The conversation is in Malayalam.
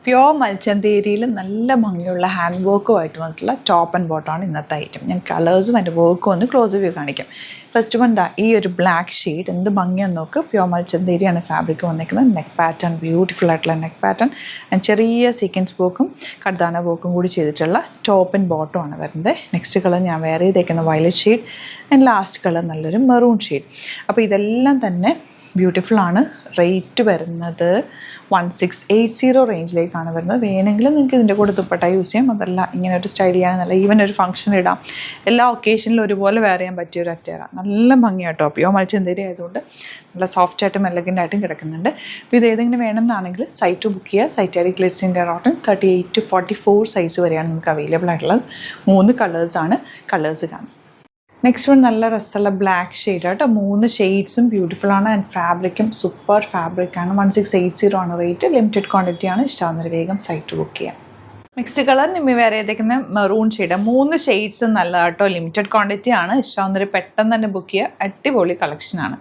പ്യോർ മൽച്ചന്തേരിയിൽ നല്ല ഭംഗിയുള്ള ഹാൻഡ് വർക്കുമായിട്ട് വന്നിട്ടുള്ള ടോപ്പ് ആൻഡ് ബോട്ടമാണ് ഇന്നത്തെ ഐറ്റം. ഞാൻ കളേഴ്സും അതിൻ്റെ വർക്കും ഒന്ന് ക്ലോസ് വ്യൂ കാണിക്കാം. ഫസ്റ്റ് വൺ ഈ ഒരു ബ്ലാക്ക് ഷെയ്ഡ് എന്ത് ഭംഗിയാന്ന് നോക്ക്. പ്യോർ മൽച്ചന്തേരിയാണ് ഫാബ്രിക് വന്നിരിക്കുന്നത്. നെക്ക് പാറ്റേൺ ബ്യൂട്ടിഫുൾ ആയിട്ടുള്ള നെക്ക് പാറ്റേൺ ആൻഡ് ചെറിയ സീക്വൻസ് വർക്കും കർദാന വർക്കും കൂടി ചെയ്തിട്ടുള്ള ടോപ്പ് ആൻഡ് ബോട്ടം ആണ് വരുന്നത്. നെക്സ്റ്റ് കളർ ഞാൻ വേറെ ചെയ്തേക്കുന്ന violet shade and last colour നല്ലൊരു മെറൂൺ ഷെയ്ഡ്. അപ്പോൾ ഇതെല്ലാം തന്നെ ബ്യൂട്ടിഫുൾ ആണ്. റേറ്റ് വരുന്നത് 1680 റേഞ്ചിലേക്കാണ് വരുന്നത്. വേണമെങ്കിൽ നിങ്ങൾക്ക് ഇതിൻ്റെ കൂടെ ദുപ്പട്ട യൂസ് ചെയ്യാം. അതല്ല ഇങ്ങനെ ഒരു സ്റ്റൈൽ ചെയ്യാനല്ല, ഈവൻ ഒരു ഫംഗ്ഷൻ ഇടാം. എല്ലാ ഒക്കേഷനിലും ഒരുപോലെ വെയർ ചെയ്യാൻ പറ്റിയ ഒരു അറ്റയറ. നല്ല ഭംഗിയാട്ടോ. പ്യോർ മൽച്ചന്തേരി ആയതുകൊണ്ട് നല്ല സോഫ്റ്റ് ആയിട്ടും എലഗൻ്റ് ആയിട്ടും കിടക്കുന്നുണ്ട്. അപ്പോൾ ഇത് ഏതെങ്കിലും വേണമെന്നാണെങ്കിൽ സൈറ്റ് ബുക്ക് ചെയ്യുക. Site I D glitz India .in 38 to 44 size വരെയാണ് നമുക്ക് അവൈലബിൾ ആയിട്ടുള്ളത്. 3 കളേഴ്സാണ്. കളേഴ്സ് കാണും. നെക്സ്റ്റ് വൺ നല്ല രസമുള്ള ബ്ലാക്ക് ഷെയ്ഡ് ആട്ടോ. 3 ഷെയ്ഡ്സും ബ്യൂട്ടിഫുൾ ആണ് ആൻഡ് ഫാബ്രിക്കും സൂപ്പർ ഫാബ്രിക്കാണ്. 1680 ആണ് റേറ്റ്. ലിമിറ്റഡ് ക്വാണ്ടിറ്റി ആണ്. ഇഷ്ടമാകുന്നൊരു വേഗം സൈറ്റ് ബുക്ക് ചെയ്യാം. നെക്സ്റ്റ് കളർ നിമ്മി വേറെ ചെയ്തേക്കുന്ന മെറൂൺ ഷെയ്ഡ്. 3 ഷെയ്ഡ്സും നല്ല കേട്ടോ. ലിമിറ്റഡ് ക്വാണ്ടിറ്റി ആണ്. ഇഷ്ടമാകുന്നൊരു പെട്ടെന്ന് തന്നെ ബുക്ക് ചെയ്യുക. അടിപൊളി കളക്ഷനാണ്.